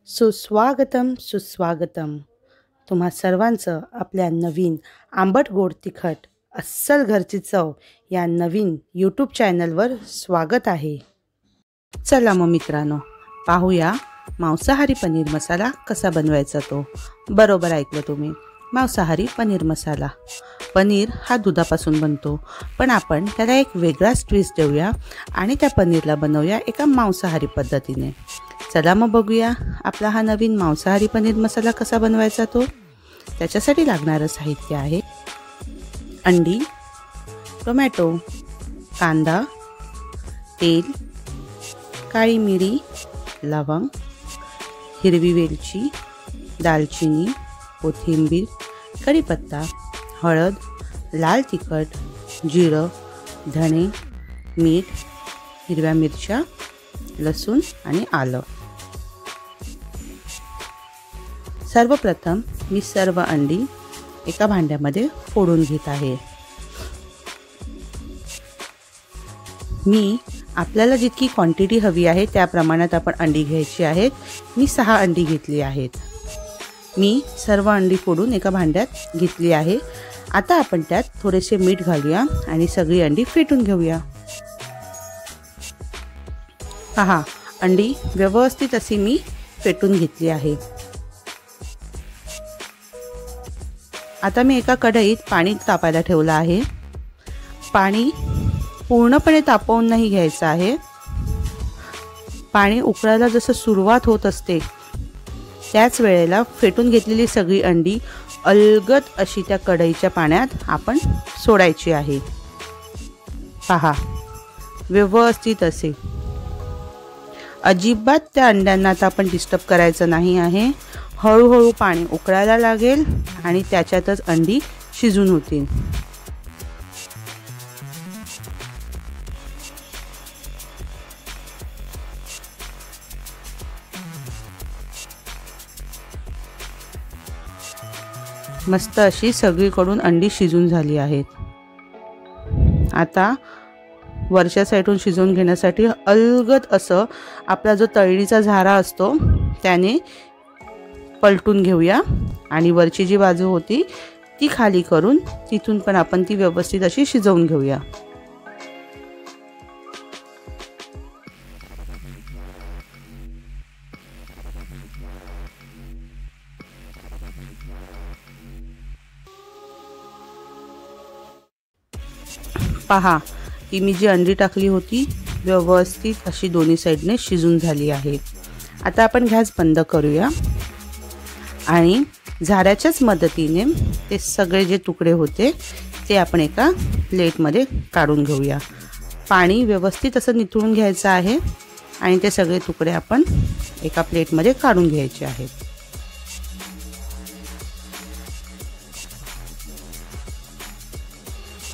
सुस्वागतम सुस्वागतम. तुम्हा सर्वांचं आपल्या नवीन आंबट गोड तिखट अस्सल घरची चव या नवीन यूट्यूब चॅनलवर स्वागत आहे. चला मग मित्रांनो, पाहूया मांसाहारी पनीर मसाला कसा बनवायचा तो. बरोबर ऐकलं तुम्ही, मांसाहारी पनीर मसाला. पनीर हा दुधापासून बनतो, पण आपण त्याला एक वेगळाच ट्विस्ट देऊया आणि त्या पनीरला बनवूया एका मांसाहारी पद्धतीने. चला मग बघूया आपला हा नवीन मांसाहारी पनीर मसाला कसा बनवायचा तो. त्याच्यासाठी लागणारं साहित्य आहे अंडी, टोमॅटो, कांदा, तेल, काळी मिरी, लवंग, हिरवी वेलची, दालचिनी, कोथिंबीर, कढीपत्ता, हळद, लाल तिखट, जिरं, धणे, मीठ, हिरव्या मिरच्या, लसूण आणि आलं. सर्वप्रथम मी सर्व अंडी एका भांड्यामध्ये फोडून घेत आहे. मी आपल्याला जितकी क्वांटिटी हवी आहे त्या प्रमाणात आपण अंडी घ्यायची आहेत. मी 6 अंडी घेतली आहेत. मी सर्व अंडी फोडून एका भांड्यात घेतली आहे. आता आपण त्यात थोडेसे मीठ घालूया आणि सगळी अंडी फेटून घेऊया. पहा, अंडी व्यवस्थित अशी मी फेटून घेतली आहे. आता मी एका कढईत पाणी तापायला ठेवलं आहे. पाणी पूर्णपणे तापवून नाही घ्यायचं आहे. पाणी उकळायला जसं सुरुवात होत असते त्याच वेळेला फेटून घेतलेली सगळी अंडी अलगद अशी त्या कढईच्या पाण्यात आपण सोडायची आहे. पहा, व्यवस्थित असे. अजिबात त्या अंड्यांना आता आपण डिस्टर्ब करायचं नाही आहे. हळूहळू पाणी उकळायला लागेल आणि त्याच्यातच अंडी शिजून होतील. मस्त अशी सगळीकडून अंडी शिजून झाली आहेत. आता वरच्या साईडून शिजवून घेण्यासाठी अलगद असं आपला जो तळणीचा झारा असतो त्याने पलटून घेऊया आणि वरची जी बाजू होती ती खाली करून तिथून पण आपण ती व्यवस्थित अशी शिजवून घेऊया. पहा, ती मी जी अंडी टाकली होती व्यवस्थित अशी दोन्ही साईडने शिजून झाली आहे. आता आपण गॅस बंद करूया आणि झाऱ्याच्याच मदतीने ते सगळे जे तुकडे होते ते आपण एका प्लेटमध्ये काढून घेऊया. पाणी व्यवस्थित असं निथळून घ्यायचं आहे आणि ते सगळे तुकडे आपण एका प्लेटमध्ये काढून घ्यायचे आहेत.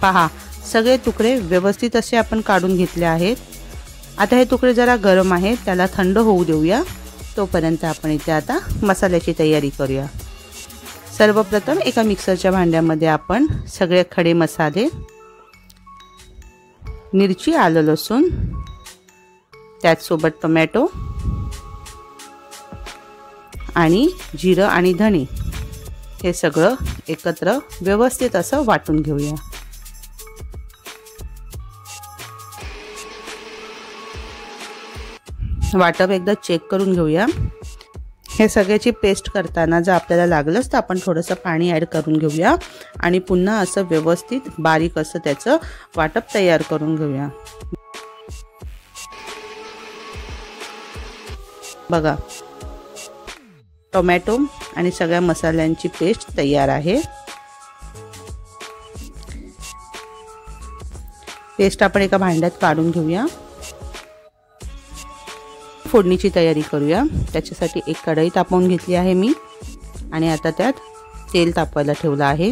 पहा, सगळे तुकडे व्यवस्थित असे आपण काढून घेतले आहेत. आता हे तुकडे जरा गरम आहेत, त्याला थंड होऊ देऊया. तोपर्यंत आपण इथे आता मसाल्याची तयारी करूया. सर्वप्रथम एका मिक्सरच्या भांड्यामध्ये आपण सगळे खडे मसाले, मिरची, आलं, लसूण, त्याचसोबत टोमॅटो आणि जिरं आणि धणे हे सगळं एकत्र व्यवस्थित असं वाटून घेऊया. वाटप एकदा चेक करून घेऊया. हे सगळ्याची पेस्ट करताना जर आपल्याला लागलंच तर आपण थोडंसं पाणी ॲड करून घेऊया आणि पुन्हा असं व्यवस्थित बारीक असं त्याचं वाटप तयार करून घेऊया. बघा, टोमॅटो आणि सगळ्या मसाल्यांची पेस्ट तयार आहे. पेस्ट आपण एका भांड्यात काढून घेऊया. फोडणीची तयारी करूया. त्याच्यासाठी एक कढई तापवून घेतली आहे मी आणि आता त्यात तेल तापवायला ठेवलं आहे.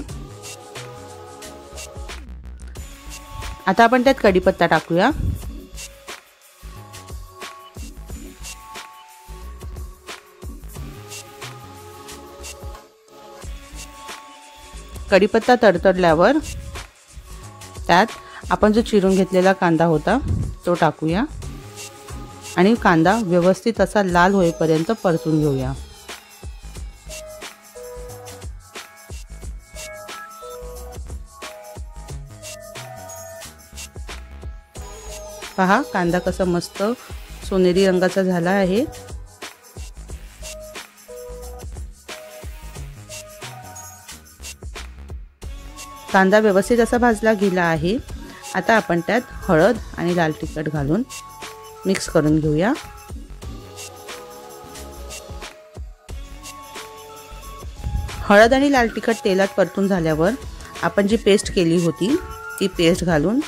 आता आपण त्यात कढीपत्ता टाकूया. कढीपत्ता तडतडल्यावर त्यात आपण जो चिरून घेतलेला कांदा होता तो टाकूया. आणि कांदा व्यवस्थित असा लाल होईपर्यंत परतून घेऊया। पहा कांदा कसा मस्त सोनेरी रंगाचा झाला आहे। कांदा व्यवस्थित असा भाजला गेला आहे। आता आपण त्यात हळद आणि लाल तिखट घालून मिक्स करून घेऊया। हळद आणि लाल तिखट तेलात परतून झाल्यावर आपण जी पेस्ट केली होती ती पेस्ट घालून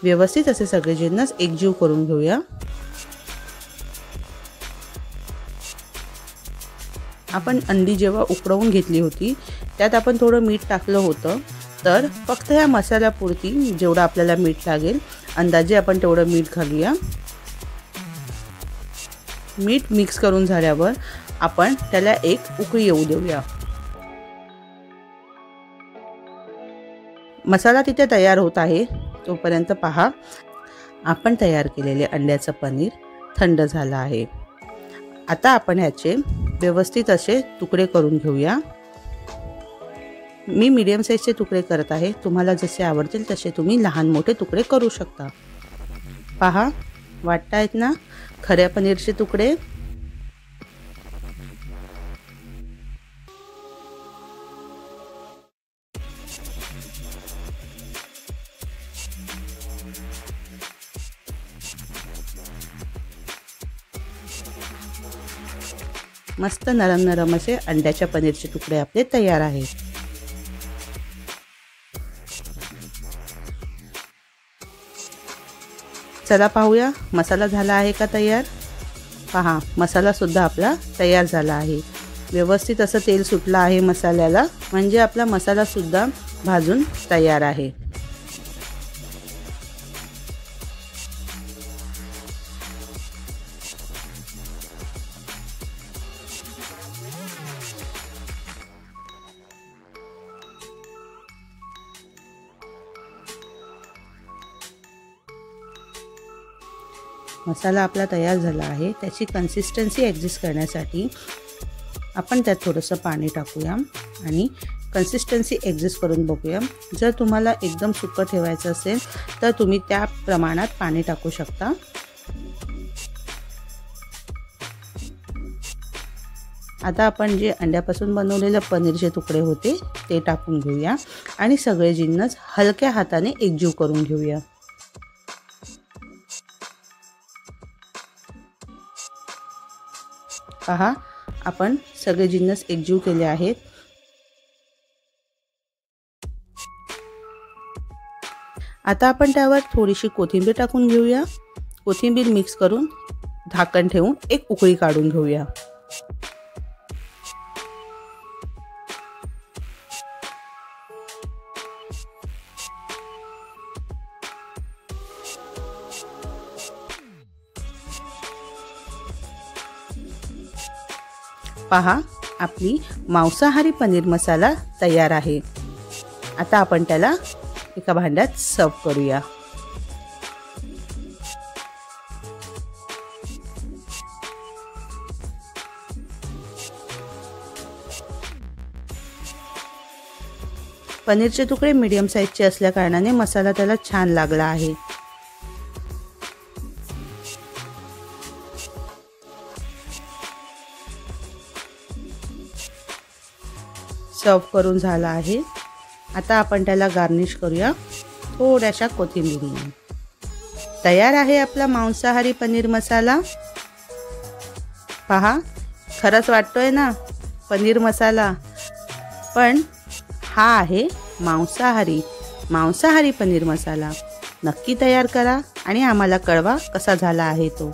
व्यवस्थित असे सगळे जिन्नस एकजीव करून घेऊया। आपण अंडी जेव्हा उकडवून घेतली होती त्यात आपण थोडं मीठ टाकलं होतं, तर फक्त ह्या मसाल्यापुरती जेवढं आपल्याला मीठ लागेल अंदाजे आपण तेवढं मीठ घालूया। मीठ मिक्स करून झाल्यावर आपण त्याला एक उकळी येऊ देऊया। मसाला तिथे तयार होत आहे तोपर्यंत पहा आपण तयार केलेले अंड्याचं पनीर थंड झालं आहे। आता आपण ह्याचे व्यवस्थित असे तुकडे करून घेऊया। मी मीडियम साइजचे तुकडे करत आहे, तुम्हाला जसे आवडतील तसे तुम्ही लहान मोठे तुकडे करू शकता। पहा वाटतायत ना खऱ्या पनीरचे तुकडे। मस्त नरम नरम असे अंड्याच्या पनीरचे तुकडे आपले तयार आहेत। चला पाहूया मसाला झाला आहे का तयार। पहा मसाला सुद्धा आपला तयार झाला आहे। व्यवस्थित असं तेल सुटलं आहे मसाल्याला, म्हणजे आपला मसाला सुद्धा भाजून तयार आहे। मसाला आपला तयार झाला आहे। त्याची कन्सिस्टन्सी ॲडजस्ट करण्यासाठी आपण त्यात थोडंसं पाणी टाकूया आणि कन्सिस्टन्सी ॲडजस्ट करून बघूया। जर तुम्हाला एकदम सुकं ठेवायचं असेल तर तुम्ही त्या प्रमाणात पाणी टाकू शकता। आता आपण जे अंड्यापासून बनवलेले पनीरचे तुकडे होते ते टाकून घेऊया आणि सगळे जिन्नस हलक्या हाताने एकजीव करून घेऊया। पहा आपण सगळे जिन्नस एकजीव केले आहेत। आता आपण त्यावर थोडीशी कोथिंबीर टाकून घेऊया। कोथिंबीर मिक्स करून झाकण ठेवून एक उकळी काढून घेऊया। पहा आपली मांसाहारी पनीर मसाला तयार आहे। आता आपण त्याला एका भांड्यात सर्व करूया। पनीरचे तुकडे मीडियम साइजचे असल्या कारणाने मसाला त्याला छान लागला आहे। सर्व करून झाला आहे। आता आपण त्याला गार्निश करूया थोड्याशा कोथिंबीरीने। तयार आहे आपला मांसाहारी पनीर मसाला। पहा खरंच वाटतोय ना पनीर मसाला, पण हा आहे मांसाहारी पनीर मसाला। नक्की तयार करा आणि आम्हाला कळवा कसा झाला आहे तो।